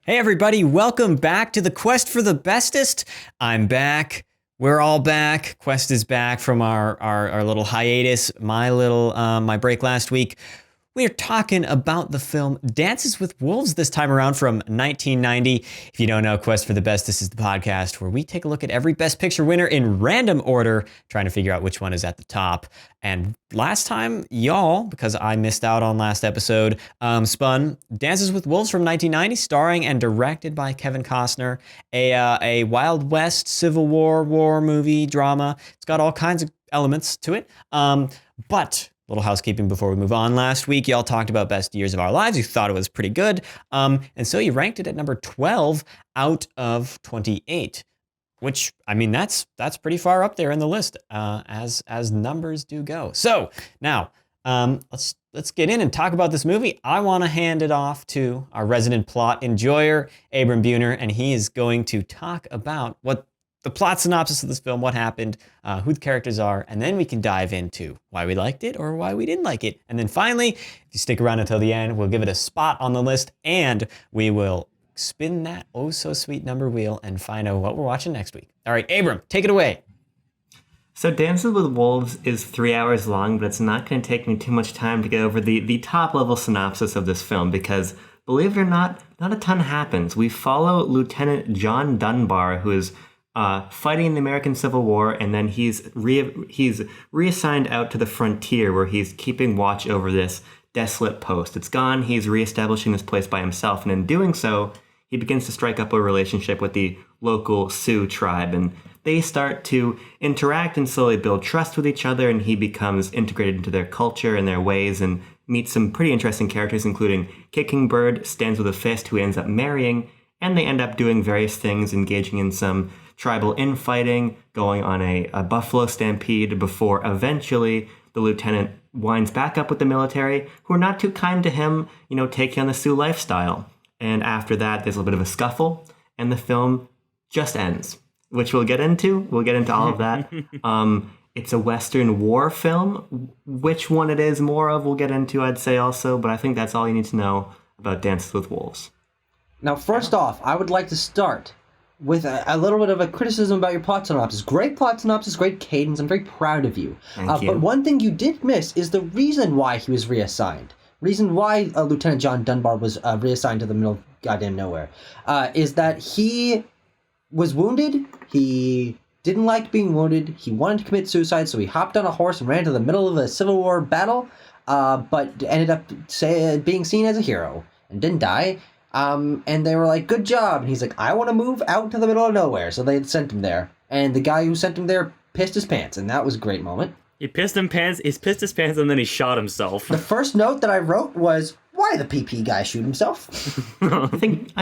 Hey everybody, welcome back to the Quest for the Bestest. I'm back. We're all back. Quest is back from our little hiatus, my break last week. We're talking about the film Dances with Wolves this time around from 1990. If you don't know, Quest for the Bestest is the podcast where we take a look at every Best Picture winner in random order, trying to figure out which one is at the top. And last time, y'all, because I missed out on last episode, spun Dances with Wolves from 1990, starring and directed by Kevin Costner, a Wild West Civil War movie drama. It's got all kinds of elements to it. But little housekeeping before we move on. Last week, y'all talked about Best Years of Our Lives. You thought it was pretty good. And so you ranked it at number 12 out of 28, which, I mean, that's pretty far up there in the list, as numbers do go. So now, let's get in and talk about this movie. I want to hand it off to our resident plot enjoyer, Abram Buhner, and he is going to talk about what the plot synopsis of this film, what happened, who the characters are, and then we can dive into why we liked it or why we didn't like it. And then finally, if you stick around until the end, we'll give it a spot on the list, and we will spin that oh-so-sweet number wheel and find out what we're watching next week. All right, Abram, take it away. So Dances with Wolves is 3 hours long, but it's not going to take me too much time to get over the top-level synopsis of this film because, believe it or not a ton happens. We follow Lieutenant John Dunbar, who is fighting in the American Civil War, and then he's reassigned out to the frontier where he's keeping watch over this desolate post. It's gone. He's reestablishing this place by himself, and in doing so, he begins to strike up a relationship with the local Sioux tribe, and they start to interact and slowly build trust with each other, and he becomes integrated into their culture and their ways, and meets some pretty interesting characters, including Kicking Bird, Stands with a Fist, who he ends up marrying, and they end up doing various things, engaging in some tribal infighting, going on a buffalo stampede before eventually the lieutenant winds back up with the military, who are not too kind to him, taking on the Sioux lifestyle. And after that, there's a little bit of a scuffle, and the film just ends, which we'll get into. We'll get into all of that. It's a Western war film. Which one it is more of, we'll get into, I'd say also, but I think that's all you need to know about Dances with Wolves. Now, first off, I would like to start with a little bit of a criticism about your plot synopsis. Great plot synopsis, great cadence. I'm very proud of you. Thank you. But one thing you did miss is the reason why he was reassigned. Reason why Lieutenant John Dunbar was reassigned to the middle of goddamn nowhere is that he was wounded. He didn't like being wounded. He wanted to commit suicide, so he hopped on a horse and ran to the middle of a Civil War battle, but ended up being seen as a hero and didn't die. And they were like, good job. And he's like, I want to move out to the middle of nowhere. So they sent him there. And the guy who sent him there pissed his pants. And that was a great moment. He pissed his pants and then he shot himself. The first note that I wrote was, why the PP guy shoot himself? I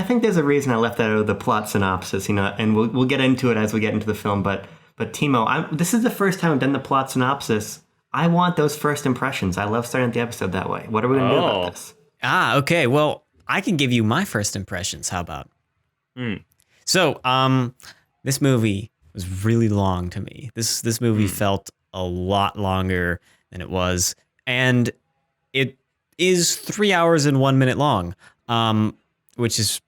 think there's a reason I left that out of the plot synopsis, and we'll get into it as we get into the film. But Timo, this is the first time I've done the plot synopsis. I want those first impressions. I love starting the episode that way. What are we going to do about this? Okay. Well, I can give you my first impressions. How about? So, this movie was really long to me. This movie felt a lot longer than it was, and it is 3 hours and 1 minute long, which is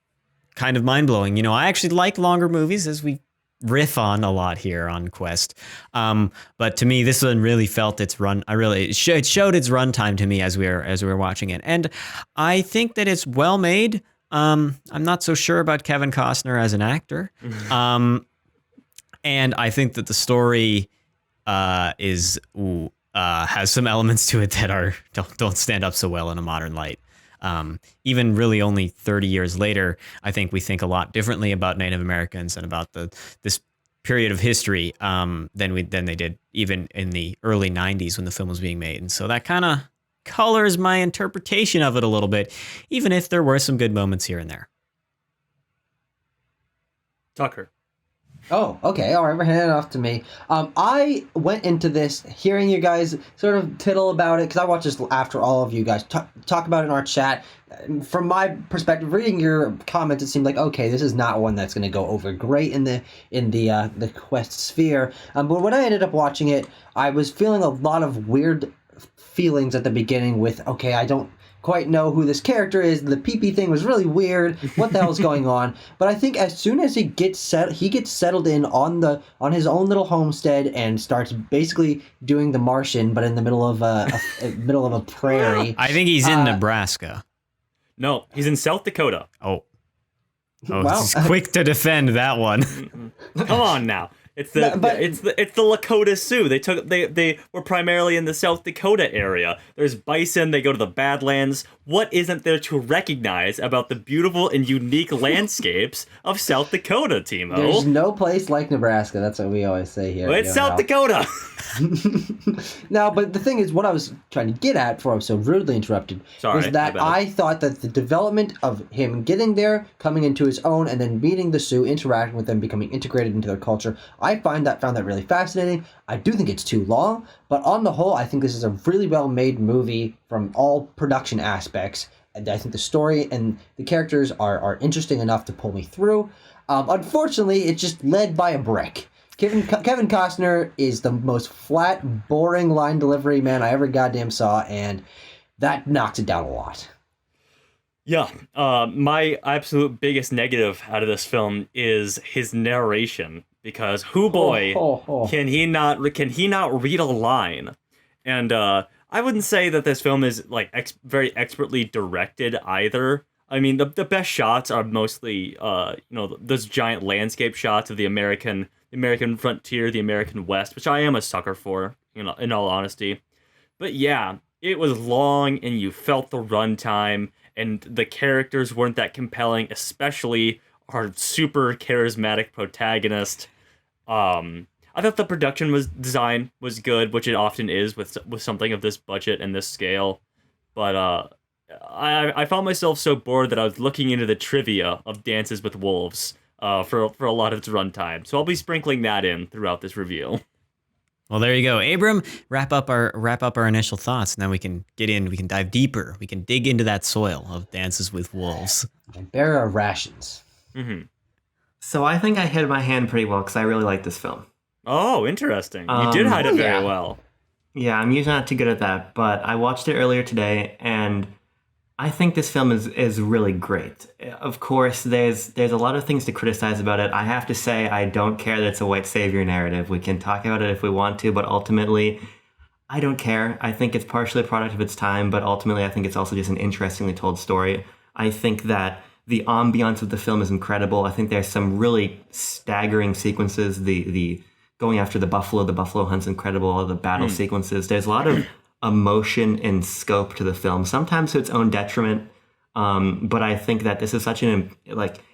kind of mind blowing. I actually like longer movies, as we riff on a lot here on Quest. But to me, this one really felt its run. It showed its runtime to me as we were watching it, and I think that it's well made. I'm not so sure about Kevin Costner as an actor, and I think that the story has some elements to it that don't stand up so well in a modern light. Even really only 30 years later, I think we think a lot differently about Native Americans and about this period of history than they did even in the early 90s when the film was being made. And so that kind of colors my interpretation of it a little bit, even if there were some good moments here and there. Tucker. Oh, okay. All right, we're handing it off to me. I went into this hearing you guys sort of tittle about it, because I watched this after all of you guys talk about it in our chat. From my perspective, reading your comments, it seemed like, okay, this is not one that's going to go over great in the Quest sphere. But when I ended up watching it, I was feeling a lot of weird feelings at the beginning with, okay, I don't quite know who this character is. The pee-pee thing was really weird. What the hell's going on? But I think as soon as he gets settled in on his own little homestead and starts basically doing The Martian, but in the middle of a middle of a prairie. I think he's in Nebraska. No, he's in South Dakota. Oh, Well, he's quick to defend that one. Come on now. It's the Lakota Sioux. They were primarily in the South Dakota area. There's bison. They go to the Badlands. What isn't there to recognize about the beautiful and unique landscapes of South Dakota, Timo? There's no place like Nebraska. That's what we always say here. Well, it's South Dakota. Now, but the thing is, what I was trying to get at before I was so rudely interrupted was that I thought that the development of him getting there, coming into his own, and then meeting the Sioux, interacting with them, becoming integrated into their culture, I found that really fascinating. I do think it's too long, but on the whole, I think this is a really well-made movie from all production aspects. And I think the story and the characters are interesting enough to pull me through. Unfortunately, it's just led by a brick. Kevin Costner is the most flat, boring line delivery man I ever goddamn saw, and that knocks it down a lot. Yeah, my absolute biggest negative out of this film is his narration, because can he not read a line? And I wouldn't say that this film is like very expertly directed either. I mean, the best shots are mostly those giant landscape shots of the American frontier, the American West, which I am a sucker for, in all honesty. But yeah, it was long, and you felt the runtime, and the characters weren't that compelling, especially our super charismatic protagonist. I thought the production design was good, which it often is with something of this budget and this scale. But I found myself so bored that I was looking into the trivia of Dances with Wolves for a lot of its runtime. So I'll be sprinkling that in throughout this review. Well, there you go. Abram, wrap up our initial thoughts, and then we can dive deeper. We can dig into that soil of Dances with Wolves. And bear our rations. Mm-hmm. So I think I hid my hand pretty well because I really like this film. Oh, interesting. You did hide it very well. Yeah, I'm usually not too good at that, but I watched it earlier today, and I think this film is really great. Of course, there's a lot of things to criticize about it. I have to say I don't care that it's a white savior narrative. We can talk about it if we want to, but ultimately, I don't care. I think it's partially a product of its time, but ultimately I think it's also just an interestingly told story. I think that the ambiance of the film is incredible. I think there's some really staggering sequences. The going after the buffalo hunt's incredible. All the battle sequences. There's a lot of emotion and scope to the film, sometimes to its own detriment. But I think that this is such an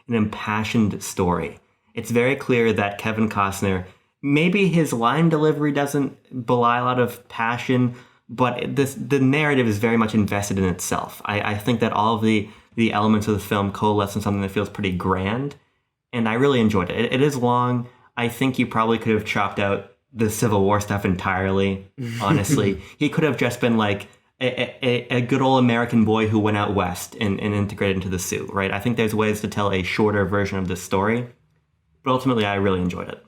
impassioned story. It's very clear that Kevin Costner, maybe his line delivery doesn't belie a lot of passion, but the narrative is very much invested in itself. I think that all of the elements of the film coalesce in something that feels pretty grand, and I really enjoyed it. It is long. I think you probably could have chopped out the Civil War stuff entirely, honestly. He could have just been like a good old American boy who went out west and integrated into the Sioux, right? I think there's ways to tell a shorter version of this story, but ultimately I really enjoyed it.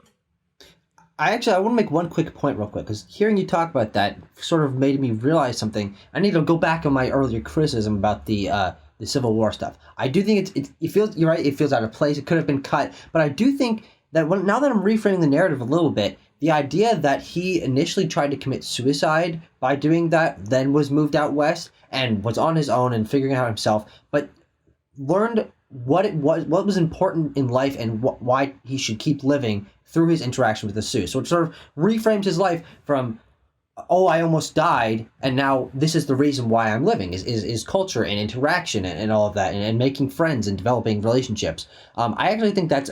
I want to make one quick point real quick, because hearing you talk about that sort of made me realize something. I need to go back on my earlier criticism about the Civil War stuff. I do think it feels, you're right, it feels out of place. It could have been cut, but I do think that now that I'm reframing the narrative a little bit, the idea that he initially tried to commit suicide by doing that, then was moved out west and was on his own and figuring it out himself, but learned what was important in life and why he should keep living through his interaction with the Sioux. So it sort of reframes his life from, oh, I almost died, and now this is the reason why I'm living, is culture and interaction and all of that, and making friends and developing relationships. I actually think that's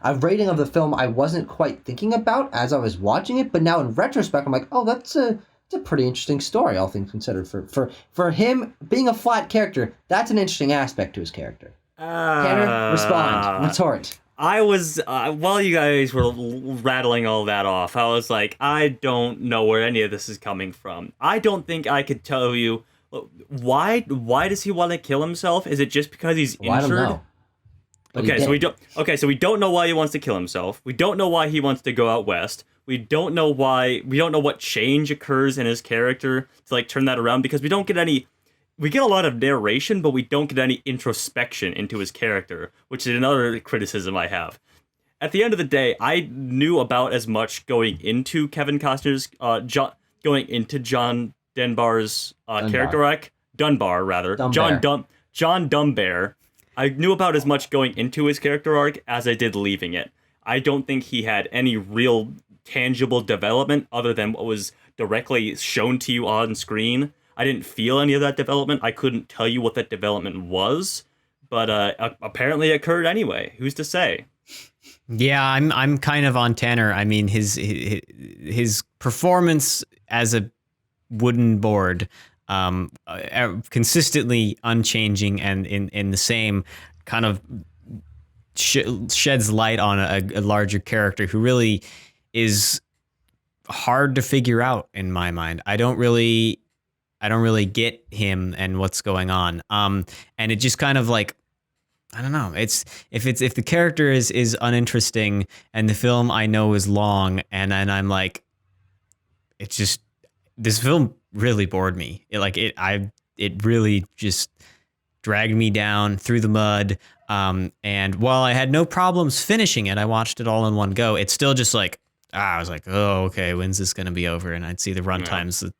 a rating of the film I wasn't quite thinking about as I was watching it, but now in retrospect, I'm like, oh, that's a pretty interesting story, all things considered. For him being a flat character, that's an interesting aspect to his character. Tanner, respond. Retort. I was, while you guys were rattling all that off, I was like, I don't know where any of this is coming from. I don't think I could tell you, why does he want to kill himself? Is it just because he's injured? I don't know. So we don't know why he wants to kill himself. We don't know why he wants to go out west. We don't know what change occurs in his character to like turn that around, because we don't get any we get a lot of narration, but we don't get any introspection into his character, which is another criticism I have. At the end of the day, I knew about as much going into Kevin Costner's going into John Dunbar's character arc. Dunbar, rather. John Dunbar. I knew about as much going into his character arc as I did leaving it. I don't think he had any real tangible development other than what was directly shown to you on screen. I didn't feel any of that development. I couldn't tell you what that development was, but apparently it occurred anyway. Who's to say? Yeah, I'm kind of on Tanner. I mean, his performance as a wooden board, consistently unchanging and in the same kind of sheds light on a larger character who really is hard to figure out in my mind. I don't really get him and what's going on. And it just kind of like, I don't know. It's if the character is uninteresting and the film I know is long, and then I'm like, it's just, this film really bored me. It really just dragged me down through the mud. And while I had no problems finishing it, I watched it all in one go. It's still just like, I was like, oh, okay, when's this going to be over? And I'd see the runtimes.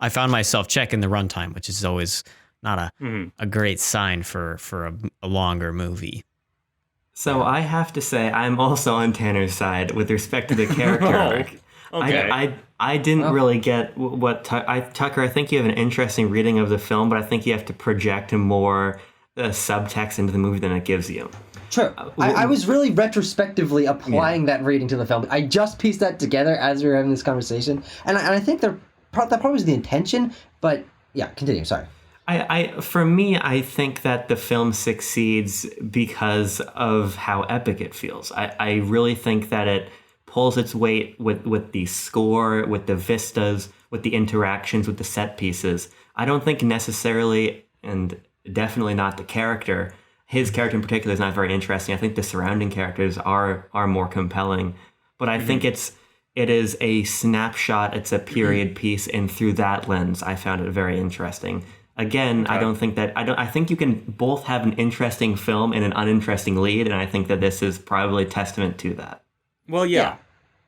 I found myself checking the runtime, which is always not a great sign for a longer movie. So I have to say, I'm also on Tanner's side with respect to the character arc. Okay. I didn't really get what Tucker. I think you have an interesting reading of the film, but I think you have to project more subtext into the movie than it gives you. True. I was really retrospectively applying that reading to the film. I just pieced that together as we were having this conversation, and I think that probably was the intention. But yeah, continue. Sorry. For me, I think that the film succeeds because of how epic it feels. I really think that it pulls its weight with the score, with the vistas, with the interactions, with the set pieces. I don't think necessarily, and definitely not the character. His character in particular is not very interesting. I think the surrounding characters are more compelling. But I think it is a snapshot. It's a period piece, and through that lens, I found it very interesting. Again, okay. I think you can both have an interesting film and an uninteresting lead, and I think that this is probably a testament to that. Well, yeah.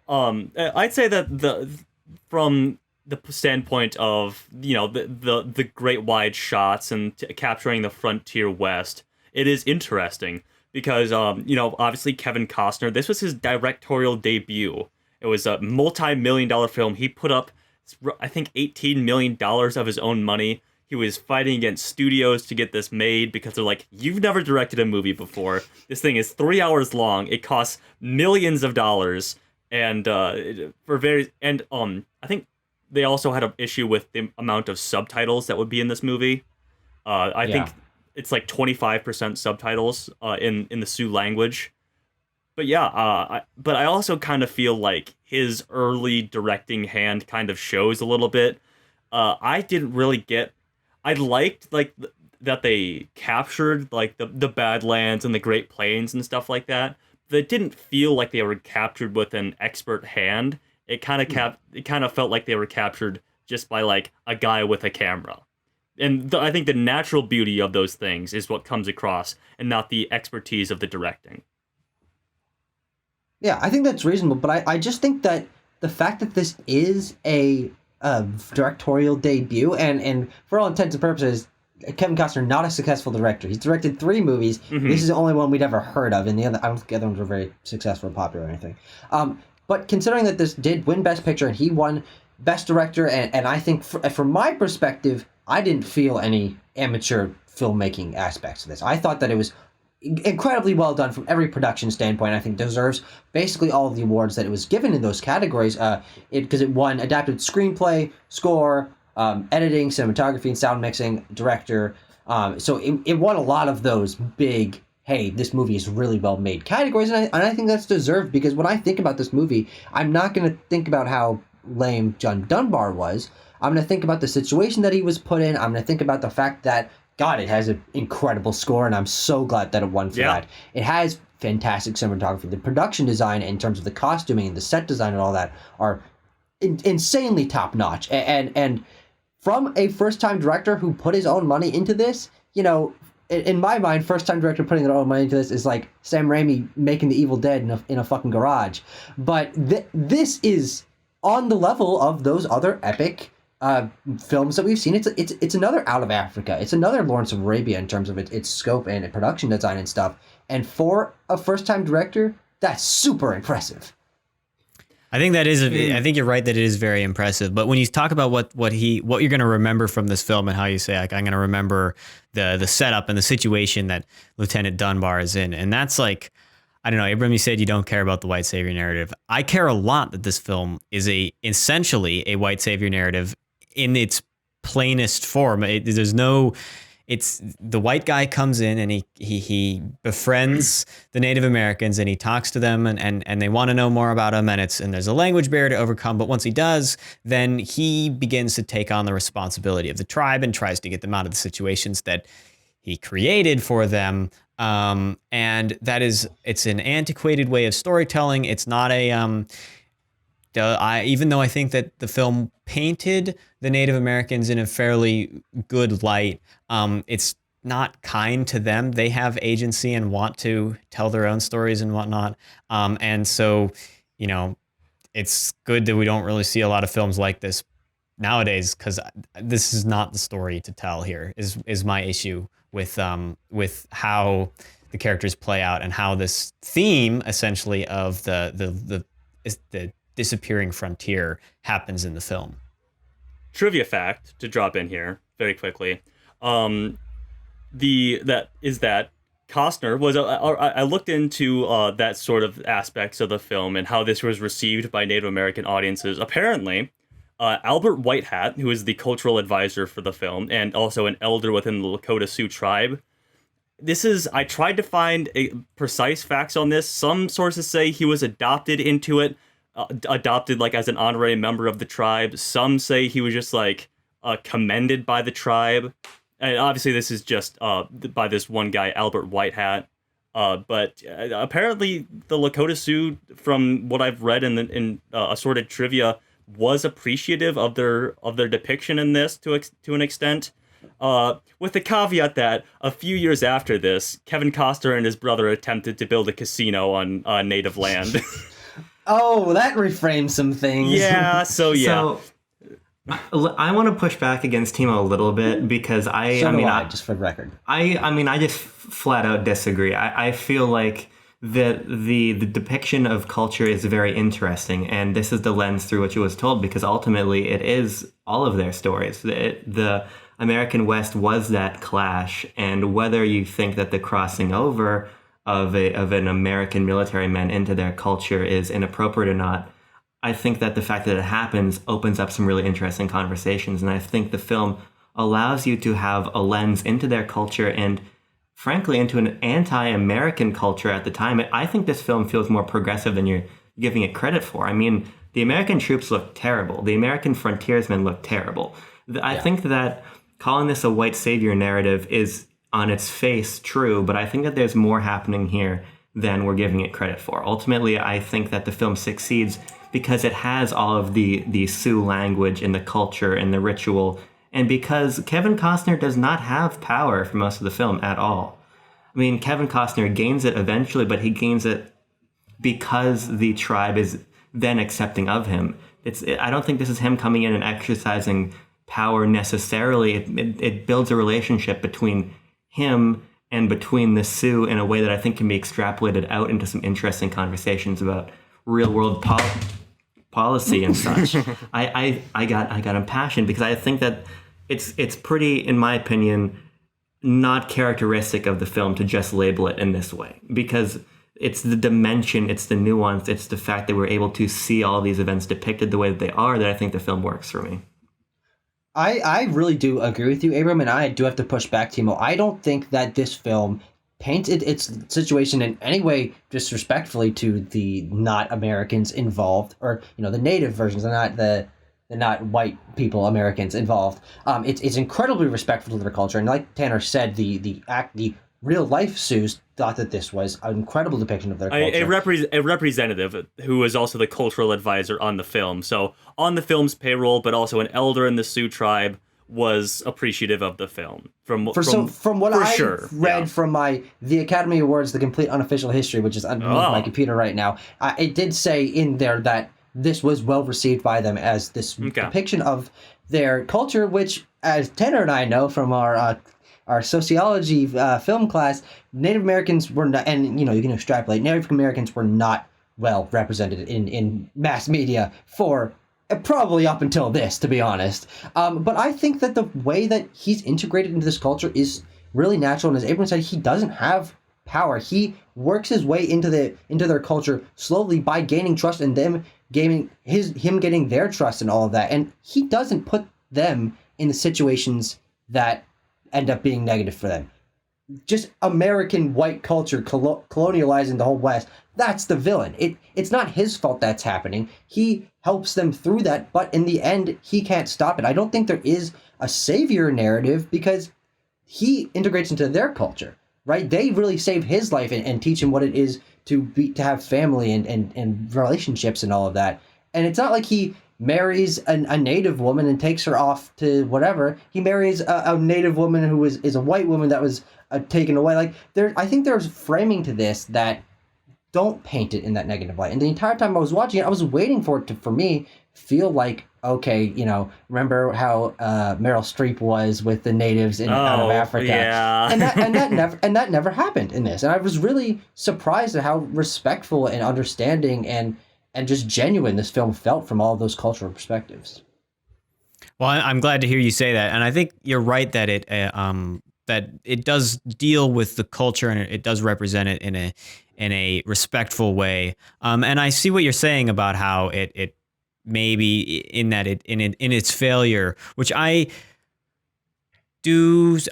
I'd say that from the standpoint of, the great wide shots and capturing the frontier West, it is interesting because, obviously Kevin Costner, this was his directorial debut. It was a multi-million-dollar film. He put up, I think, $18 million of his own money. He was fighting against studios to get this made because they're like, you've never directed a movie before. This thing is 3 hours long. It costs millions of dollars. And I think they also had an issue with the amount of subtitles that would be in this movie. I think it's like 25% subtitles in the Sioux language. But yeah, but I also kind of feel like his early directing hand kind of shows a little bit. I didn't really get... I liked that they captured like the Badlands and the Great Plains and stuff like that. But it didn't feel like they were captured with an expert hand. It kind of felt like they were captured just by like a guy with a camera. And I think the natural beauty of those things is what comes across, and not the expertise of the directing. Yeah, I think that's reasonable, but I just think that the fact that this is a directorial debut, and for all intents and purposes, Kevin Costner, not a successful director. He's directed 3 movies. Mm-hmm. This is the only one we'd ever heard of, and I don't think the other ones were very successful or popular or anything. But considering that this did win Best Picture and he won Best Director, and I think from my perspective, I didn't feel any amateur filmmaking aspects of this. I thought that it was incredibly well done from every production standpoint. I think deserves basically all of the awards that it was given in those categories, because it won adapted screenplay, score, editing, cinematography, and sound mixing, director. So it won a lot of those big, hey, this movie is really well made categories, and I think that's deserved, because when I think about this movie, I'm not going to think about how lame John Dunbar was. I'm going to think about the situation that he was put in. I'm going to think about the fact that, God, it has an incredible score, and I'm so glad that it won for that. It has fantastic cinematography. The production design in terms of the costuming and the set design and all that are insanely top-notch. And from a first-time director who put his own money into this, you know, in my mind, first-time director putting their own money into this is like Sam Raimi making The Evil Dead in a fucking garage. But this is on the level of those other epic films that we've seen. It's another Out of Africa. It's another Lawrence of Arabia in terms of its scope and production design and stuff. And for a first-time director, that's super impressive. I think that is. I think you're right that it is very impressive. But when you talk about what you're going to remember from this film and how you say like I'm going to remember the setup and the situation that Lieutenant Dunbar is in, and that's like, I don't know. Abram, you said you don't care about the white savior narrative. I care a lot that this film is essentially a white savior narrative in its plainest form. It's the white guy comes in and he befriends the Native Americans and he talks to them and they want to know more about him and there's a language barrier to overcome. But once he does, then he begins to take on the responsibility of the tribe and tries to get them out of the situations that he created for them. And it's an antiquated way of storytelling. It's not even though I think that the film painted the Native Americans in a fairly good light, it's not kind to them. They have agency and want to tell their own stories and whatnot. And so, you know, it's good that we don't really see a lot of films like this nowadays, because this is not the story to tell here, is my issue with how the characters play out and how this theme essentially of the disappearing frontier happens in the film. Trivia fact to drop in here very quickly. That Costner was. I looked into that sort of aspects of the film and how this was received by Native American audiences. Apparently, Albert Whitehat, who is the cultural advisor for the film and also an elder within the Lakota Sioux tribe. I tried to find precise facts on this. Some sources say he was adopted into it. Adopted like as an honorary member of the tribe. Some say he was just like commended by the tribe, and obviously this is just by this one guy Albert Whitehat. But apparently the Lakota Sioux, from what I've read in assorted trivia, was appreciative of their depiction in this to an extent. With the caveat that a few years after this, Kevin Costner and his brother attempted to build a casino on native land. Oh, that reframes some things. Yeah, so yeah. So, I want to push back against Timo a little bit because just for the record. I just flat out disagree. I feel like that the depiction of culture is very interesting, and this is the lens through which it was told, because ultimately it is all of their stories. The American West was that clash, and whether you think that the crossing over of an American military man into their culture is inappropriate or not, I think that the fact that it happens opens up some really interesting conversations. And I think the film allows you to have a lens into their culture and, frankly, into an anti-American culture at the time. I think this film feels more progressive than you're giving it credit for. I mean, the American troops look terrible. The American frontiersmen look terrible. I think that calling this a white savior narrative is on its face true, but I think that there's more happening here than we're giving it credit for. Ultimately, I think that the film succeeds because it has all of the Sioux language and the culture and the ritual, and because Kevin Costner does not have power for most of the film at all. I mean, Kevin Costner gains it eventually, but he gains it because the tribe is then accepting of him. I don't think this is him coming in and exercising power necessarily. It builds a relationship between him and between the Sioux in a way that I think can be extrapolated out into some interesting conversations about real world policy and such. I got impassioned because I think that it's pretty, in my opinion, not characteristic of the film to just label it in this way, because it's the dimension, it's the nuance, it's the fact that we're able to see all these events depicted the way that they are that I think the film works for me. I really do agree with you, Abram, and I do have to push back, Timo. I don't think that this film painted its situation in any way disrespectfully to the not Americans involved, or the native versions, and not white people Americans involved. It's incredibly respectful to their culture, and like Tanner said, the real life Sioux thought that this was an incredible depiction of their culture. A representative who was also the cultural advisor on the film. So on the film's payroll, but also an elder in the Sioux tribe. was appreciative of the film. From what I read from the Academy Awards, the complete unofficial history, which is underneath my computer right now, it did say in there that this was well received by them as this depiction of their culture, which, as Tanner and I know from our sociology film class, Native Americans were not, and you can extrapolate, Native Americans were not well represented in mass media for probably up until this, to be honest. But I think that the way that he's integrated into this culture is really natural. And as Abram said, he doesn't have power. He works his way into their culture slowly by gaining trust and them getting their trust and all of that. And he doesn't put them in the situations that end up being negative for them. Just American white culture colonializing the whole West. That's the villain. It's not his fault that's happening. He helps them through that, but in the end, he can't stop it. I don't think there is a savior narrative because he integrates into their culture, right? They really save his life and teach him what it is to have family and relationships and all of that. And it's not like he marries a native woman and takes her off to whatever. He marries a native woman who is a white woman that was taken away. Like I think there's framing to this that don't paint it in that negative light. And the entire time I was watching it, I was waiting for it to, for me, feel like, okay, remember how Meryl Streep was with the natives out of Africa, yeah. and that never happened in this. And I was really surprised at how respectful and understanding and just genuine this film felt from all of those cultural perspectives. Well, I'm glad to hear you say that, and I think you're right that it does deal with the culture and it does represent it in a respectful way. And I see what you're saying about how it maybe in that in its failure, which I in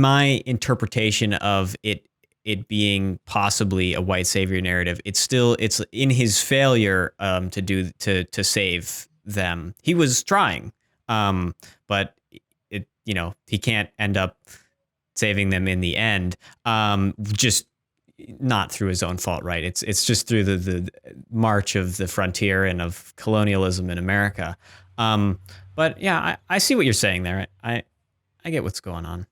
my interpretation of it being possibly a white savior narrative, it's in his failure to save them. He was trying, but he can't end up saving them in the end. Just not through his own fault, right? It's just through the march of the frontier and of colonialism in America. But yeah, I see what you're saying there. I get what's going on.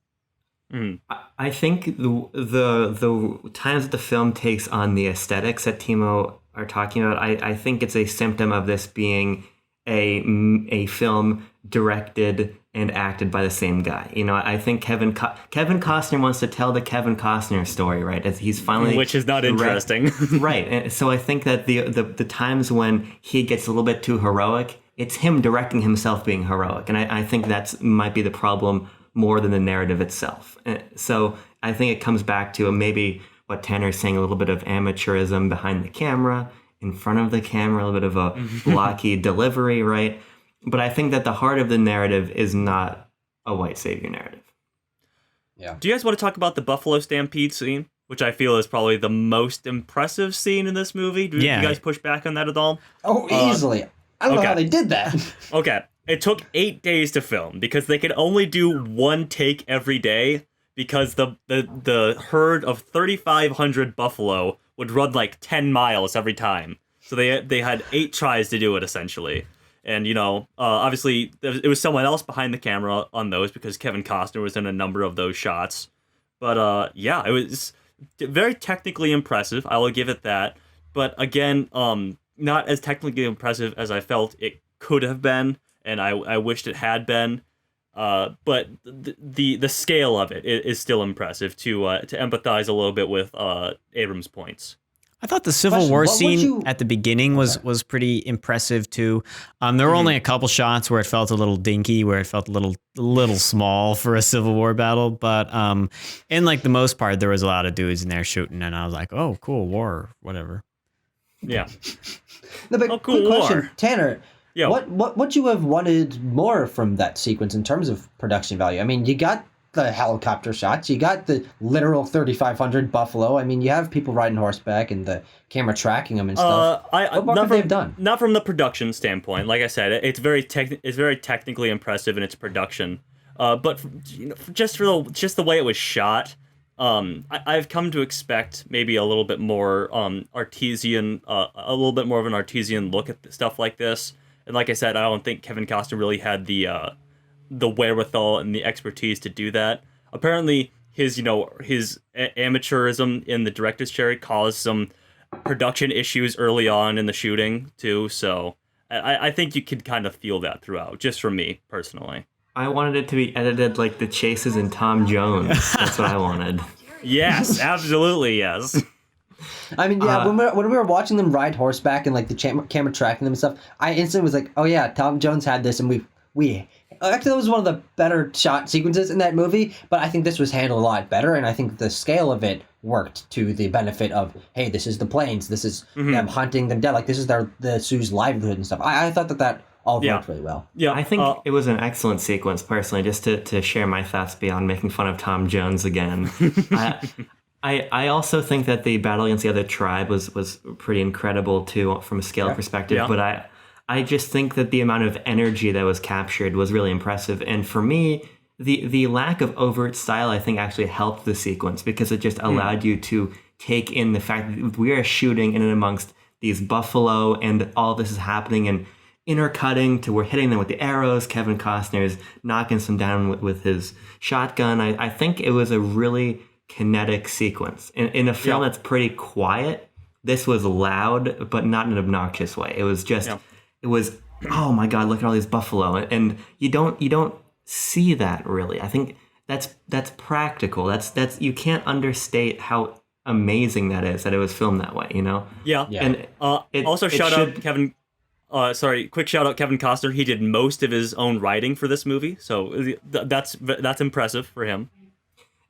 I think the times that the film takes on the aesthetics that Timo are talking about, I think it's a symptom of this being a film directed and acted by the same guy. I think Kevin Costner wants to tell the Kevin Costner story, right? As he's finally, which is not interesting, right? And so I think that the times when he gets a little bit too heroic, it's him directing himself being heroic, and I think that's might be the problem more than the narrative itself. So I think it comes back to maybe what Tanner's saying, a little bit of amateurism behind the camera, in front of the camera, a little bit of a blocky delivery, right? But I think that the heart of the narrative is not a white savior narrative. Yeah. Do you guys want to talk about the Buffalo Stampede scene, which I feel is probably the most impressive scene in this movie? Do you guys push back on that at all? Oh, easily. I don't know how they did that. Okay. It took 8 days to film because they could only do one take every day because the herd of 3,500 buffalo would run like 10 miles every time. So they had 8 tries to do it, essentially. And, obviously, it was someone else behind the camera on those because Kevin Costner was in a number of those shots. But, yeah, it was very technically impressive. I will give it that. But, again, not as technically impressive as I felt it could have been. And I wished it had been, but the scale of it is still impressive to empathize a little bit with Abrams' points. I thought the Civil War scene at the beginning was pretty impressive too. There were only a couple shots where it felt a little dinky, where it felt a little small for a Civil War battle, but in like the most part, there was a lot of dudes in there shooting, and I was like, oh, cool, war, whatever. Yeah. No, but cool quick question, war. Tanner. Yeah. What would you have wanted more from that sequence in terms of production value? I mean, you got the helicopter shots, you got the literal 3,500 buffalo. I mean, you have people riding horseback and the camera tracking them and stuff. What more could they have done? Not from the production standpoint. Like I said, it's very technically impressive in its production. But just the way it was shot, I've come to expect maybe a little bit more artesian, a little bit more of an artesian look at stuff like this. And like I said, I don't think Kevin Costner really had the wherewithal and the expertise to do that. Apparently, his amateurism in the director's chair caused some production issues early on in the shooting too. So I think you could kind of feel that throughout, just from me personally. I wanted it to be edited like the chases in Tom Jones. That's what I wanted. Yes, absolutely, yes. I mean, yeah, when we were watching them ride horseback and like the camera tracking them and stuff, I instantly was like, oh yeah, Tom Jones had this, and we actually, that was one of the better shot sequences in that movie, but I think this was handled a lot better, and I think the scale of it worked to the benefit of, hey, this is the plains, this is them hunting them down, like this is the Sioux's livelihood and stuff. I thought that all worked really well. Yeah, I think it was an excellent sequence, personally, just to share my thoughts beyond making fun of Tom Jones again. I also think that the battle against the other tribe was pretty incredible, too, from a scale perspective, but I just think that the amount of energy that was captured was really impressive. And for me, the lack of overt style, I think, actually helped the sequence because it just allowed you to take in the fact that we are shooting in and amongst these buffalo and all this is happening and intercutting to we're hitting them with the arrows. Kevin Costner's knocking some down with his shotgun. I think it was a really kinetic sequence. In a film that's pretty quiet, this was loud, but not in an obnoxious way. It was just... It was, oh my God, look at all these buffalo, and you don't see that really. I think that's practical. That's you can't understate how amazing that is that it was filmed that way. Yeah. And also shout out Kevin. Quick shout out Kevin Costner. He did most of his own writing for this movie, so that's impressive for him.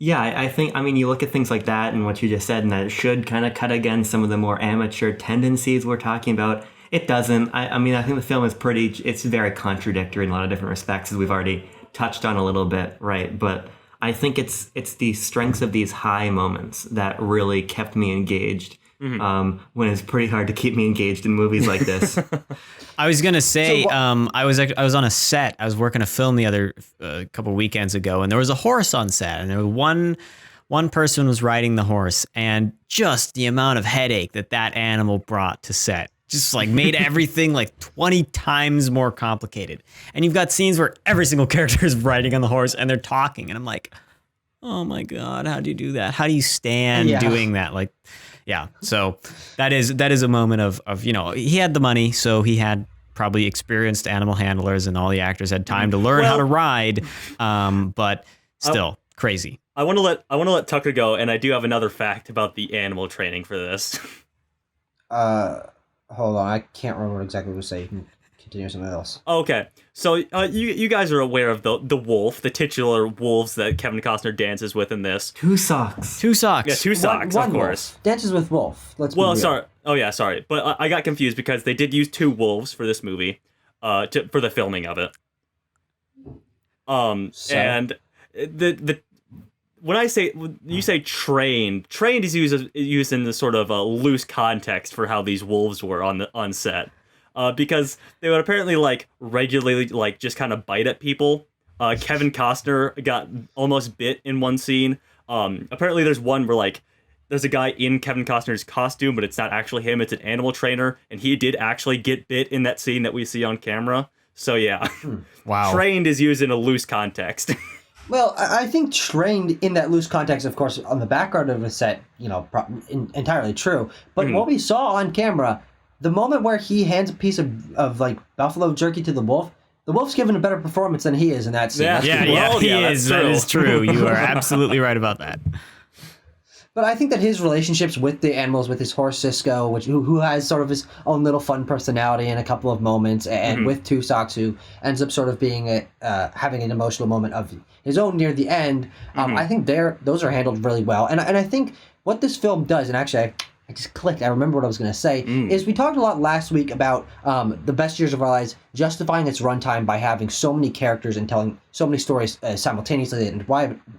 Yeah, I think, you look at things like that and what you just said, and that it should kind of cut against some of the more amateur tendencies we're talking about. It doesn't. I think the film is it's very contradictory in a lot of different respects, as we've already touched on a little bit, right? But I think it's the strengths of these high moments that really kept me engaged, when it's pretty hard to keep me engaged in movies like this. I was gonna say, I was on a set. I was working a film the other couple weekends ago, and there was a horse on set, and there was one person was riding the horse, and just the amount of headache that animal brought to set just like made everything like 20 times more complicated. And you've got scenes where every single character is riding on the horse and they're talking, and I'm like, oh my God, how do you do that? How do you stand doing that? Like, yeah. So that is a moment of he had the money, so he had probably experienced animal handlers, and all the actors had time to learn how to ride. But still crazy. I want to let Tucker go, and I do have another fact about the animal training for this. Hold on, I can't remember exactly what to say. You can continue something else. Okay, so you guys are aware of the wolf, the titular wolves that Kevin Costner dances with in this. Two socks. Yeah, two socks, one of course. Wolf. Dances with wolf. Let's be real. Sorry. Oh yeah, sorry, but I got confused because they did use two wolves for this movie, for the filming of it. And the when you say trained is used in the sort of a loose context for how these wolves were on set, because they would apparently like regularly like just kind of bite at people. Kevin Costner got almost bit in one scene. Apparently there's one where like there's a guy in Kevin Costner's costume, but it's not actually him, it's an animal trainer, and he did actually get bit in that scene that we see on camera. So yeah. Wow. Trained is used in a loose context. Well, I think trained in that loose context, of course, on the background of a set, entirely true. But what we saw on camera, the moment where he hands a piece of like buffalo jerky to the wolf's given a better performance than he is in that scene. Yeah, he is. That is true. You are absolutely right about that. But I think that his relationships with the animals, with his horse Cisco, who has sort of his own little fun personality in a couple of moments, and with Two Socks, who ends up sort of being having an emotional moment of his own near the end, I think those are handled really well. And I think what this film does, and actually I just clicked, I remember what I was going to say, is we talked a lot last week about The Best Years of Our Lives justifying its runtime by having so many characters and telling so many stories simultaneously and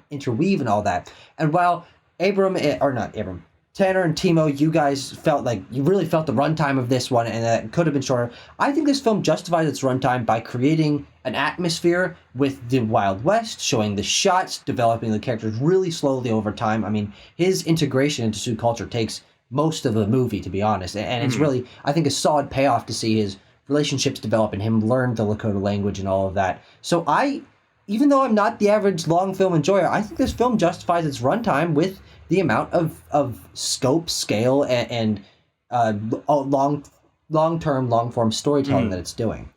interweave and all that. And while Tanner and Timo, you guys you really felt the runtime of this one, and that it could have been shorter. I think this film justifies its runtime by creating an atmosphere with the Wild West, showing the shots, developing the characters really slowly over time. I mean, his integration into Sioux culture takes most of the movie, to be honest, and it's really, I think, a solid payoff to see his relationships develop and him learn the Lakota language and all of that. So even though I'm not the average long film enjoyer, I think this film justifies its runtime with the amount of scope, scale, and long-term, long-form storytelling that it's doing.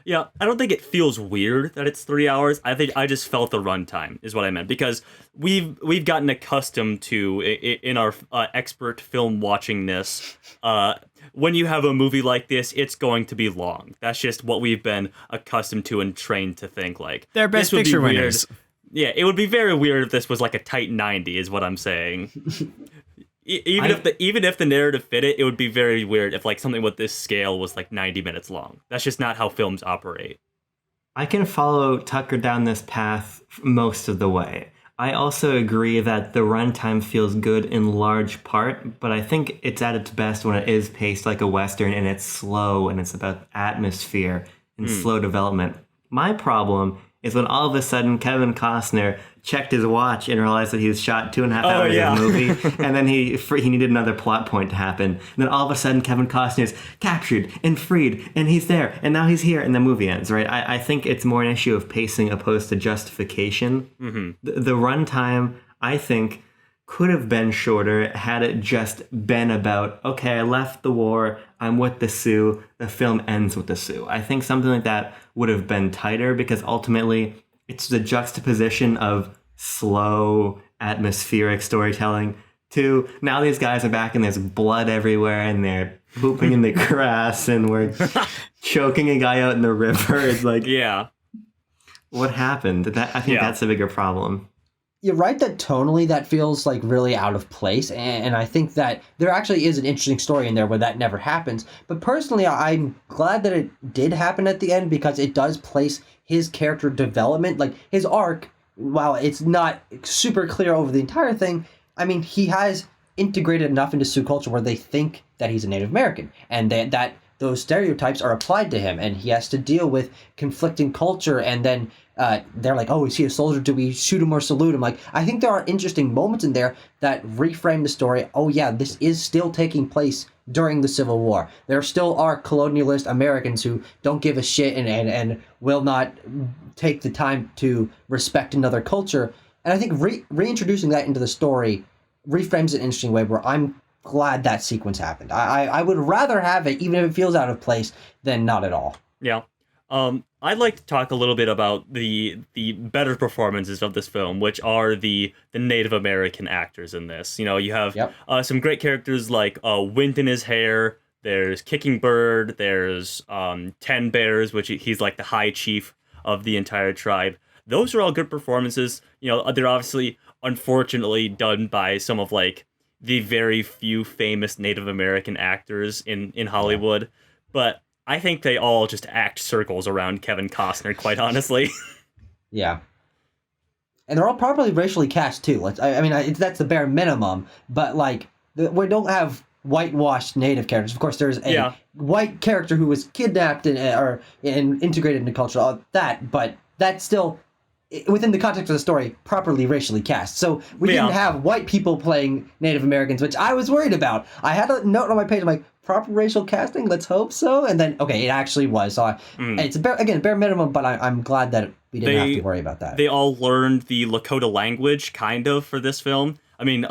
Yeah, I don't think it feels weird that it's 3 hours. I think I just felt the runtime is what I meant, because we've gotten accustomed to in our expert film watchingness. When you have a movie like this, it's going to be long. That's just what we've been accustomed to and trained to think. Like, they're Best Picture winners. Yeah, it would be very weird if this was like a tight 90, is what I'm saying. Even if the narrative fit it, it would be very weird if like something with this scale was like 90 minutes long. That's just not how films operate. I can follow Tucker down this path most of the way. I also agree that the runtime feels good in large part, but I think it's at its best when it is paced like a Western and it's slow and it's about atmosphere and slow development. My problem is when all of a sudden Kevin Costner checked his watch and realized that he was shot 2.5 hours of the movie, and then he needed another plot point to happen. And then all of a sudden Kevin Costner's captured and freed, and he's there, and now he's here, and the movie ends, right? I think it's more an issue of pacing opposed to justification. The runtime, I think, could have been shorter had it just been about, okay, I left the war, I'm with the Sioux, the film ends with the Sioux. I think something like that would have been tighter, because ultimately it's the juxtaposition of slow, atmospheric storytelling to now these guys are back and there's blood everywhere and they're pooping in the grass and we're choking a guy out in the river. It's like, yeah, what happened? I think that's a bigger problem. You're right that tonally that feels like really out of place, and I think that there actually is an interesting story in there where that never happens. But personally, I'm glad that it did happen at the end, because it does place his character development, like his arc, while it's not super clear over the entire thing, I mean, he has integrated enough into Sioux culture where they think that he's a Native American, and that those stereotypes are applied to him, and he has to deal with conflicting culture, and then they're like, oh, is he a soldier? Do we shoot him or salute him? Like, I think there are interesting moments in there that reframe the story. Oh, yeah, this is still taking place during the Civil War. There still are colonialist Americans who don't give a shit and will not take the time to respect another culture. And I think reintroducing that into the story reframes it in an interesting way where I'm glad that sequence happened. I would rather have it, even if it feels out of place, than not at all. Yeah. I'd like to talk a little bit about the better performances of this film, which are the Native American actors in this. You know, you have some great characters like Wind in His Hair, there's Kicking Bird, there's Ten Bears, which he's like the high chief of the entire tribe. Those are all good performances. You know, they're obviously, unfortunately, done by some of like the very few famous Native American actors in Hollywood, but I think they all just act circles around Kevin Costner, quite honestly. Yeah. And they're all properly racially cast, too. I mean, that's the bare minimum, but, like, we don't have whitewashed Native characters. Of course, there's a white character who was kidnapped and integrated into culture, all that, but that's still, within the context of the story, properly racially cast. So we didn't have white people playing Native Americans, which I was worried about. I had a note on my page, I'm like, proper racial casting? Let's hope so. And then, okay, it actually was. So it's, bare minimum, but I'm glad that we didn't have to worry about that. They all learned the Lakota language, kind of, for this film. I mean,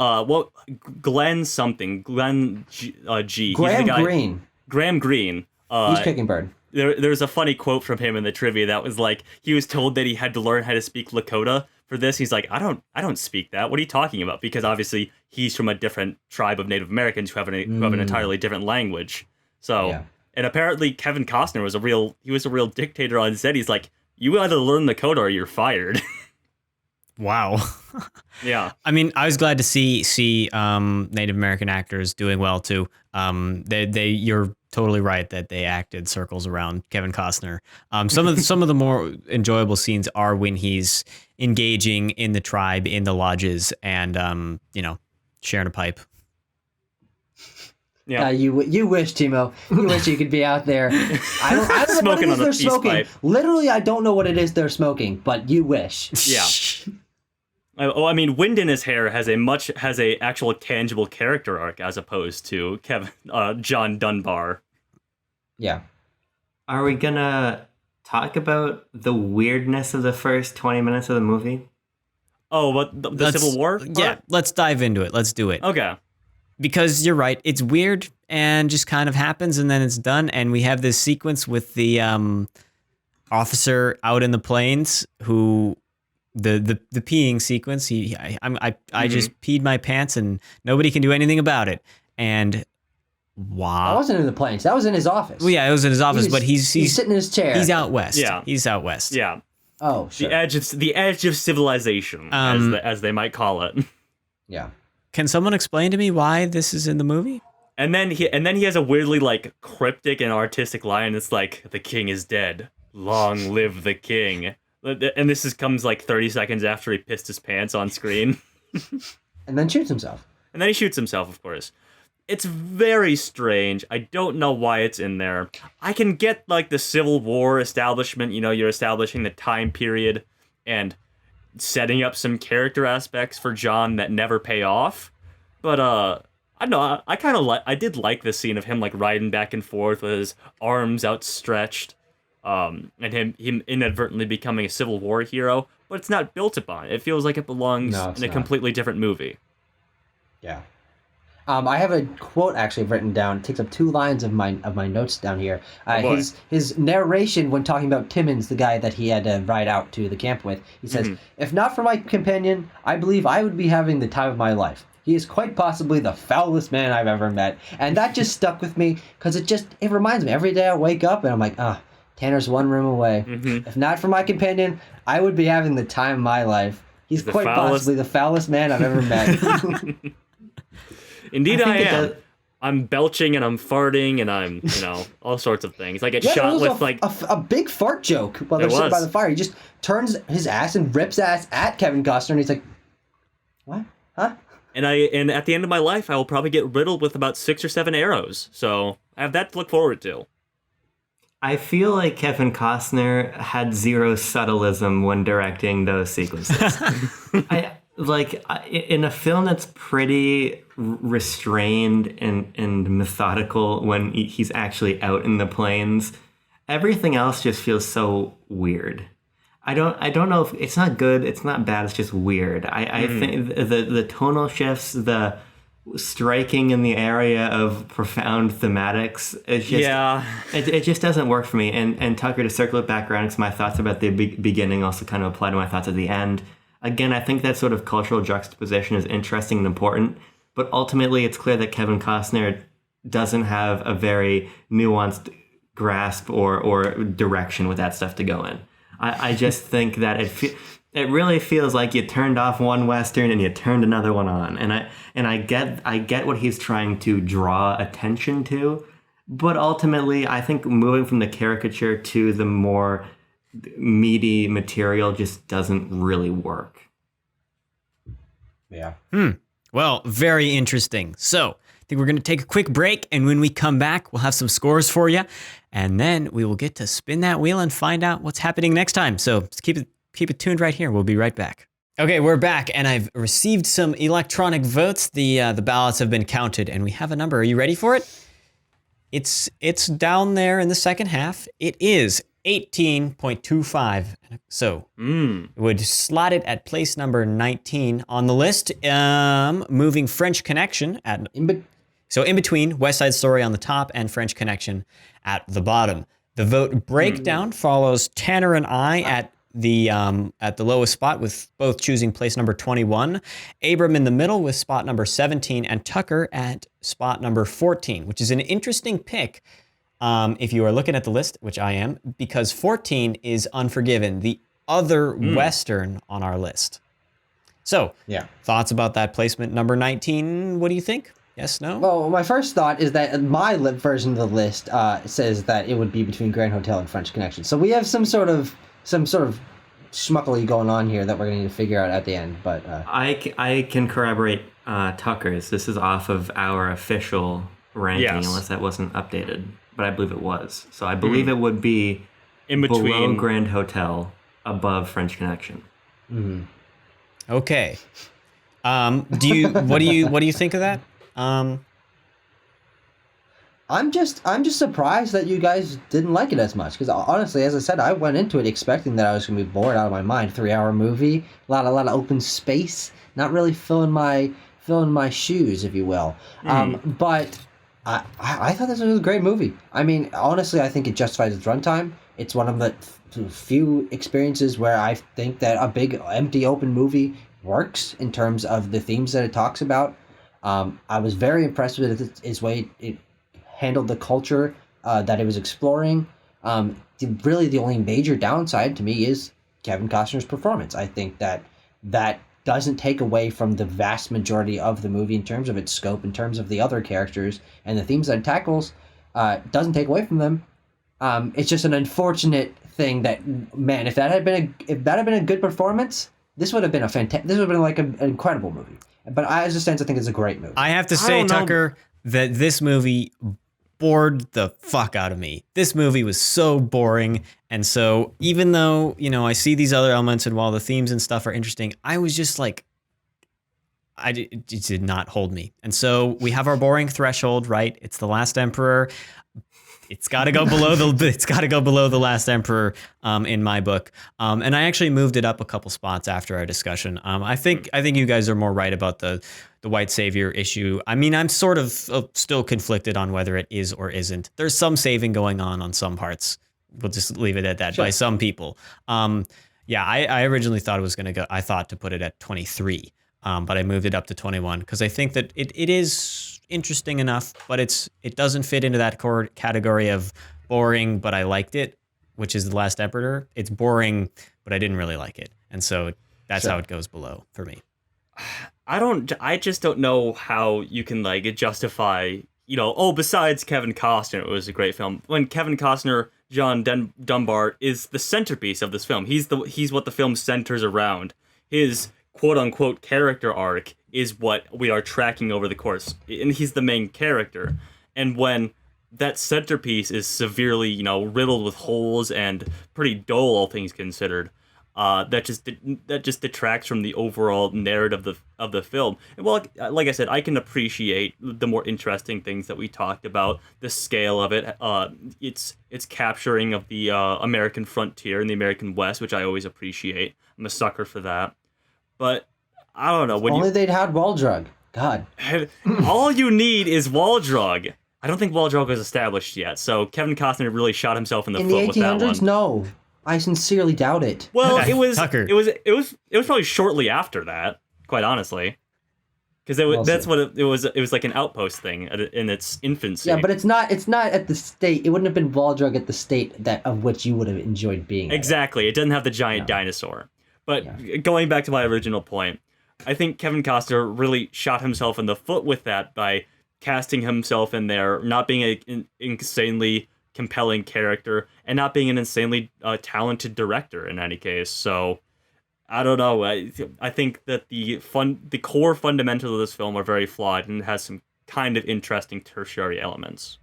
Glenn something. Glenn G. Graham Greene. Graham Greene. He's Kicking Bird. There's a funny quote from him in the trivia that was like, he was told that he had to learn how to speak Lakota for this. He's like, I don't speak that. What are you talking about? Because obviously he's from a different tribe of Native Americans who have an entirely different language. So, and apparently Kevin Costner was a real dictator on set. He's like, you either learn Lakota or you're fired. Wow. Yeah. I mean, I was glad to see Native American actors doing well too. You're totally right that they acted circles around Kevin Costner. Some of the more enjoyable scenes are when he's engaging in the tribe, in the lodges, and sharing a pipe. Yeah, you wish, Timo. You wish you could be out there. I don't know what it is they're smoking. Pipe. Literally, I don't know what it is they're smoking, but you wish. Yeah. Oh, I mean, Wind in His Hair has a actual tangible character arc as opposed to John Dunbar. Yeah. Are we gonna talk about the weirdness of the first 20 minutes of the movie? Oh, what the Civil War part? Yeah, let's dive into it. Let's do it. Okay. Because you're right, it's weird and just kind of happens and then it's done. And we have this sequence with the officer out in the plains who the peeing sequence. I just peed my pants and nobody can do anything about it. And wow, That wasn't in the plains. That was in his office. well, yeah, it was in his office, but he's sitting in his chair. He's out west. Yeah. He's out west. Yeah. Oh, sure. The edge of civilization, as they might call it. Yeah. Can someone explain to me why this is in the movie? And then he has a weirdly like cryptic and artistic line. It's like, the king is dead. Long live the king. And this comes like 30 seconds after he pissed his pants on screen. And then shoots himself. And then he shoots himself, of course. It's very strange. I don't know why it's in there. I can get like the Civil War establishment, you're establishing the time period and setting up some character aspects for John that never pay off. But I don't know, I did like the scene of him like riding back and forth with his arms outstretched. And him inadvertently becoming a Civil War hero, but it's not built upon. It feels like it belongs in a completely different movie. Yeah. I have a quote actually written down. It takes up 2 lines of my notes down here. His narration when talking about Timmons, the guy that he had to ride out to the camp with, he says, "If not for my companion, I believe I would be having the time of my life. He is quite possibly the foulest man I've ever met." And that just stuck with me because it reminds me every day I wake up and I'm like, Tanner's one room away. If not for my companion, I would be having the time of my life. He's quite possibly the foulest man I've ever met. Indeed, I am. I'm belching and I'm farting and I'm, all sorts of things. I get shot with a big fart joke while they're sitting by the fire. He just turns his ass and rips ass at Kevin Costner, and he's like, "What? Huh?" And at the end of my life, I will probably get riddled with about 6 or 7 arrows. So I have that to look forward to. I feel like Kevin Costner had zero subtleism when directing those sequences. In a film that's pretty restrained and methodical when he's actually out in the plains, everything else just feels so weird. I don't know if it's not good, it's not bad, it's just weird. I think the tonal shifts, the striking in the area of profound thematics, it just doesn't work for me. And Tucker, to circle it back around, because my thoughts about the beginning also kind of apply to my thoughts at the end. Again, I think that sort of cultural juxtaposition is interesting and important, but ultimately it's clear that Kevin Costner doesn't have a very nuanced grasp or direction with that stuff to go in. I just think that it really feels like you turned off one Western and you turned another one on. And I get what he's trying to draw attention to, but ultimately I think moving from the caricature to the more meaty material just doesn't really work. Yeah. Well, very interesting. So I think we're going to take a quick break, and when we come back, we'll have some scores for you, and then we will get to spin that wheel and find out what's happening next time. So keep it tuned right here. We'll be right back. Okay, we're back, and I've received some electronic votes. The ballots have been counted, and we have a number. Are you ready for it? It's down there in the second half. It is 18.25. So it would slot it at place number 19 on the list. Moving French Connection in between West Side Story on the top and French Connection at the bottom. The vote breakdown follows Tanner and I at the lowest spot, with both choosing place number 21, Abram in the middle with spot number 17, and Tucker at spot number 14, which is an interesting pick if you are looking at the list, which I am, because 14 is Unforgiven, the other Western on our list. So, thoughts about that placement number 19? What do you think? Yes, no? Well, my first thought is that my version of the list says that it would be between Grand Hotel and French Connection. So we have some sort of schmuckly going on here that we're going to need to figure out at the end. But I can corroborate Tucker's. This is off of our official ranking, unless that wasn't updated. But I believe it was. So I believe it would be in between below Grand Hotel, above French Connection. Mm-hmm. Okay. What do you think of that? I'm just surprised that you guys didn't like it as much, because honestly, as I said, I went into it expecting that I was going to be bored out of my mind. 3-hour movie, a lot of open space, not really filling my shoes, if you will. But I thought this was a great movie. I mean, honestly, I think it justifies its runtime. It's one of the few experiences where I think that a big empty open movie works in terms of the themes that it talks about. I was very impressed with its way it handled the culture that it was exploring. Really, the only major downside to me is Kevin Costner's performance. I think that doesn't take away from the vast majority of the movie in terms of its scope, in terms of the other characters and the themes that it tackles. Doesn't take away from them. It's just an unfortunate thing that, man, if that had been a good performance, this would have been like an incredible movie. But as it stands, I think it's a great movie. I have to say, Tucker, that this movie bored the fuck out of me. This movie was so boring. And so even though, I see these other elements and while the themes and stuff are interesting, I was just like, it did not hold me. And so we have our boring threshold, right? It's The Last Emperor. It's got to go below the Last Emperor in my book. And I actually moved it up a couple spots after our discussion. I think you guys are more right about the white savior issue. I mean, I'm sort of still conflicted on whether it is or isn't. There's some saving going on some parts. We'll just leave it at that. Sure. By some people. I originally thought it was going to go. I thought to put it at 23, but I moved it up to 21 because I think that it is interesting enough, but it doesn't fit into that core category of boring, but I liked it, which is The Last Emperor. It's boring, but I didn't really like it. And so that's how it goes below for me. I just don't know how you can justify, besides Kevin Costner, it was a great film. When Kevin Costner, John Dunbar is the centerpiece of this film. He's what the film centers around. His quote-unquote character arc is what we are tracking over the course, and he's the main character. And when that centerpiece is severely, riddled with holes and pretty dull, all things considered, that just detracts from the overall narrative of the film. And well, like I said, I can appreciate the more interesting things that we talked about, the scale of it, its capturing of the American frontier and the American West, which I always appreciate. I'm a sucker for that. But I don't know. When they'd had Wall Drug. God. All you need is Wall Drug. I don't think Wall Drug was established yet, so Kevin Costner really shot himself in the foot with that one. In the 1800s, no. I sincerely doubt it. Well, it was Tucker. it was probably shortly after that, quite honestly. Because it was like an outpost thing in its infancy. Yeah, but it's not at the state. It wouldn't have been Wall Drug at the state of which you would have enjoyed being. Exactly. It doesn't have the giant dinosaur. But going back to my original point, I think Kevin Costner really shot himself in the foot with that by casting himself in there, not being an insanely compelling character, and not being an insanely talented director in any case. So, I don't know. I think that the core fundamentals of this film are very flawed and has some kind of interesting tertiary elements.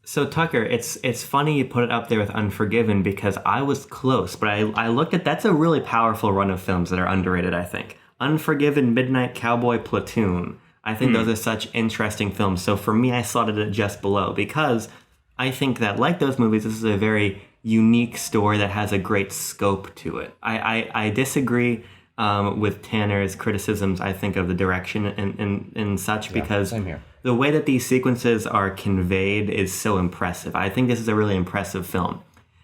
So Tucker, it's funny you put it up there with Unforgiven because I was close, but I looked at that's a really powerful run of films that are underrated, I think. Unforgiven, Midnight Cowboy, Platoon. I think those are such interesting films. So for me, I slotted it just below because I think that, like those movies, this is a very unique story that has a great scope to it. I disagree with Tanner's criticisms, I think, of the direction and such, because same here. The way that these sequences are conveyed is so impressive. I think this is a really impressive film.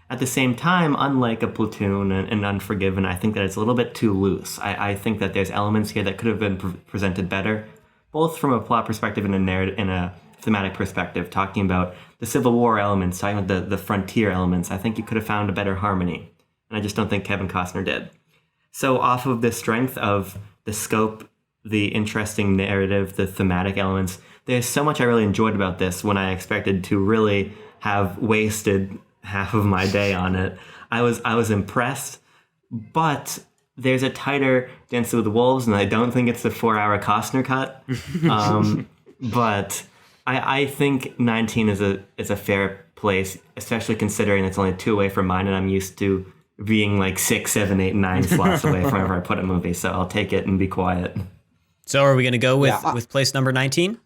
At the same time, unlike a Platoon and Unforgiven, I think that it's a little bit too loose. I think that there's elements here that could have been presented better, both from a plot perspective and a thematic perspective, talking about the Civil War elements, talking about the frontier elements. I think you could have found a better harmony, and I just don't think Kevin Costner did. So off of the strength of the scope, the interesting narrative, the thematic elements, there's so much I really enjoyed about this when I expected to really have wasted half of my day on it. I was impressed, but there's a tighter Dances with Wolves, and I don't think it's the 4-hour Costner cut. But I think 19 is a fair place, especially considering it's only 2 away from mine, and I'm used to being like 6, 7, 8, 9 slots away from wherever I put a movie. So I'll take it and be quiet. So are we going to go with place number 19?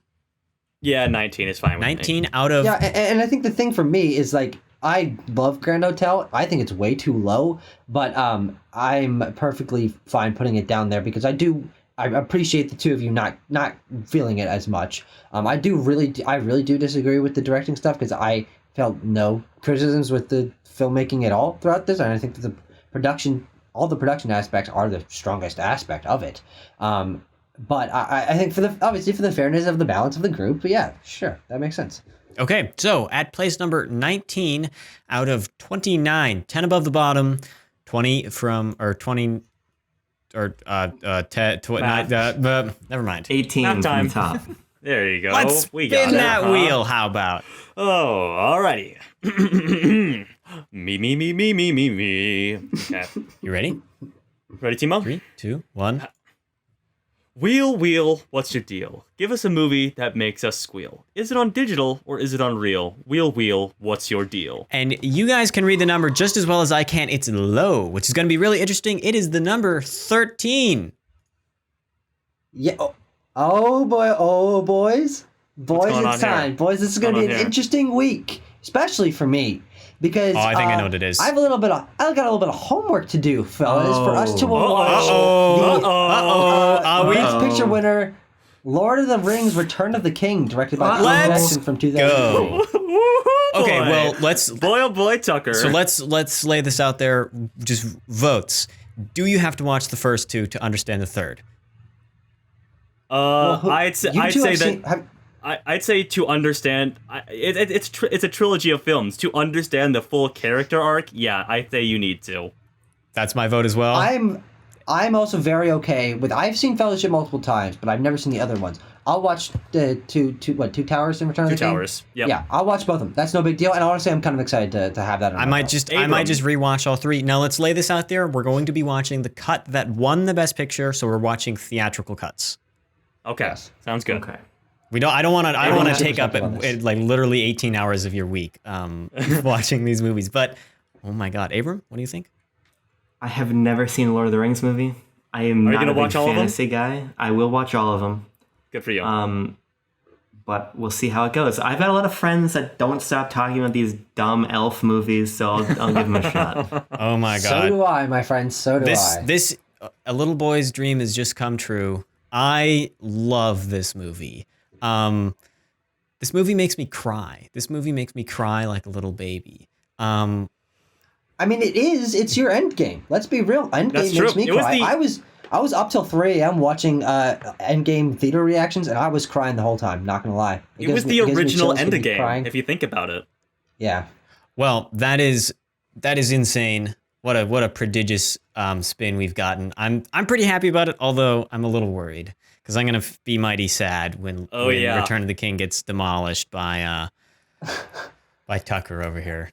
Yeah, 19 is fine with 19 me. out of... Yeah, and I think the thing for me is like I love Grand Hotel. I think it's way too low, but I'm perfectly fine putting it down there because I appreciate the two of you not feeling it as much. I really do disagree with the directing stuff because I felt no criticisms with the filmmaking at all throughout this, and I think that all the production aspects are the strongest aspect of it. But I think obviously for the fairness of the balance of the group, yeah, sure, that makes sense. Okay, so at place number 19 out of 29, 10 above the bottom, 20 from, or 20, or, never mind. 18 Nap from time. the top. There you go. Let's We got spin it, that huh? wheel, how about? Oh, alrighty. me. Okay. You ready? Ready, Timo? 3, 2, 1. Wheel, what's your deal? Give us a movie that makes us squeal. Is it on digital or is it on real? Wheel, what's your deal? And you guys can read the number just as well as I can. It's low, which is going to be really interesting. It is the number 13. Yeah. Oh boy. Oh boys. Boys, going it's on here? time. Boys, this is going to be an interesting week, especially for me, because I think I know what it is. I got a little bit of homework to do, fellas, for us to watch the Best Picture winner, Lord of the Rings: Return of the King, directed by Peter Jackson from 2008. Okay, well, let's... Boy, oh boy, Tucker. So let's lay this out there. Just votes. Do you have to watch the first two to understand the third? I'd say to understand, it's a trilogy of films. To understand the full character arc, yeah, I'd say you need to. That's my vote as well. I'm also very okay with. I've seen Fellowship multiple times, but I've never seen the other ones. I'll watch the Two Towers in Return of the King? Two Towers. Yep. Yeah, I'll watch both of them. That's no big deal. And honestly, I'm kind of excited to have that. I might just rewatch all three. Now let's lay this out there. We're going to be watching the cut that won the Best Picture, so we're watching theatrical cuts. Okay, sounds good. Okay. I don't want to take up it, like literally 18 hours of your week watching these movies. But oh my God, Abram, what do you think? I have never seen a Lord of the Rings movie. I am not a big fantasy guy. I will watch all of them. Good for you. But we'll see how it goes. I've got a lot of friends that don't stop talking about these dumb elf movies, so I'll give them a shot. Oh my God. So do I, my friends. So do I. This a little boy's dream has just come true. I love this movie. This movie makes me cry. This movie makes me cry like a little baby. I mean, it's your Endgame. Let's be real. Endgame makes me cry. I was up till 3 a.m. watching Endgame theater reactions, and I was crying the whole time. Not gonna lie. It was the original Endgame, if you think about it. Yeah. Well, that is insane. What a prodigious spin we've gotten. I'm pretty happy about it, although I'm a little worried because I'm gonna be mighty sad when Return of the King gets demolished by Tucker over here.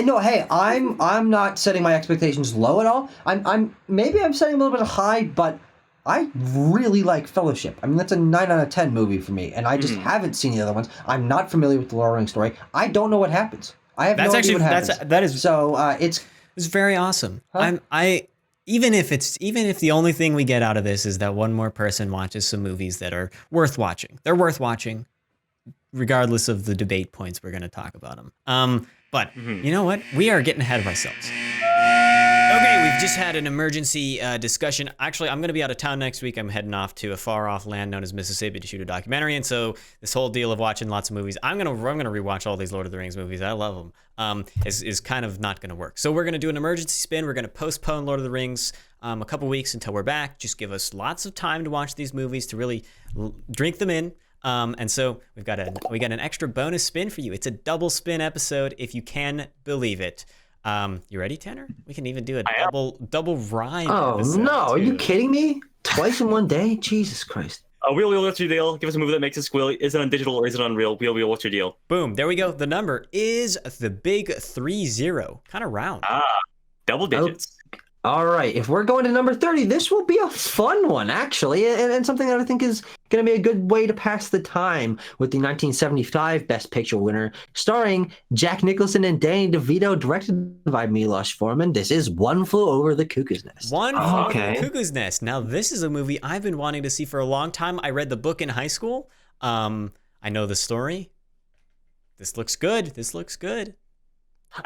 No, hey, I'm not setting my expectations low at all. I'm setting a little bit high, but I really like Fellowship. I mean, that's a 9 out of 10 movie for me, and I just haven't seen the other ones. I'm not familiar with the Lord of the Rings story. I don't know what happens. I have no idea what happens. It's very awesome. Huh? Even if the only thing we get out of this is that one more person watches some movies that are worth watching. They're worth watching, regardless of the debate points we're going to talk about them. But you know what? We are getting ahead of ourselves. Okay, we've just had an emergency discussion. Actually, I'm going to be out of town next week. I'm heading off to a far-off land known as Mississippi to shoot a documentary, and so this whole deal of watching lots of movies, I'm gonna rewatch all these Lord of the Rings movies. I love them. Is kind of not going to work. So we're going to do an emergency spin. We're going to postpone Lord of the Rings a couple weeks until we're back. Just give us lots of time to watch these movies to really drink them in. And so we got an extra bonus spin for you. It's a double spin episode, if you can believe it. You ready, Tanner? We can even do a double rhyme. Oh no, are you kidding me? Twice in one day? Jesus Christ. Wheel, what's your deal? Give us a movie that makes us squeal. Is it on digital or is it on real? Wheel, what's your deal? Boom, there we go. The number is the big 30. Kind of round. Double digits. All right, if we're going to number 30, this will be a fun one, actually, and something that I think is going to be a good way to pass the time with the 1975 Best Picture winner, starring Jack Nicholson and Danny DeVito, directed by Milos Forman. This is One Flew Over the Cuckoo's Nest. One Flew Over the Cuckoo's Nest. Now, this is a movie I've been wanting to see for a long time. I read the book in high school. I I know the story. This looks good. This looks good.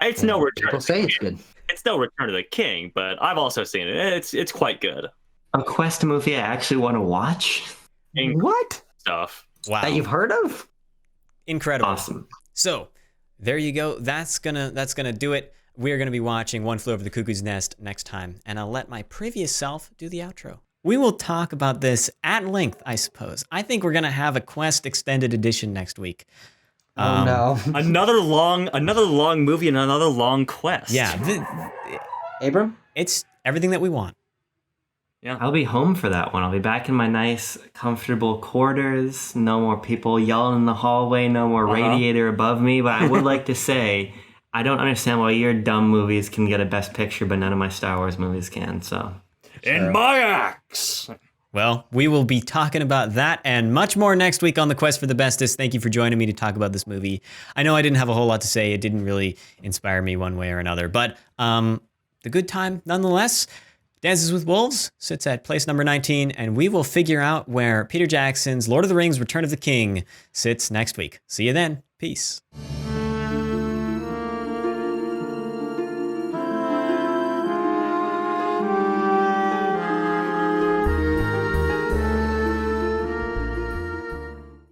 It's no Return. People say it's good. It's no Return of the King, but I've also seen it. It's quite good. A Quest movie I actually want to watch. What? Stuff. Wow. That you've heard of? Incredible. Awesome. So there you go. That's gonna do it. We're gonna be watching One Flew Over the Cuckoo's Nest next time, and I'll let my previous self do the outro. We will talk about this at length, I suppose. I think we're gonna have a Quest extended edition next week. Oh no. Another long movie and another long quest. Yeah, Abram? it's everything that we want. Yeah. I'll be home for that one. I'll be back in my nice, comfortable quarters. No more people yelling in the hallway. No more radiator above me. But I would like to say, I don't understand why your dumb movies can get a Best Picture, but none of my Star Wars movies can. So, In my axe. Well, we will be talking about that and much more next week on The Quest for the Bestest. Thank you for joining me to talk about this movie. I know I didn't have a whole lot to say. It didn't really inspire me one way or another, but the good time nonetheless. Dances with Wolves sits at place number 19, and we will figure out where Peter Jackson's Lord of the Rings Return of the King sits next week. See you then. Peace.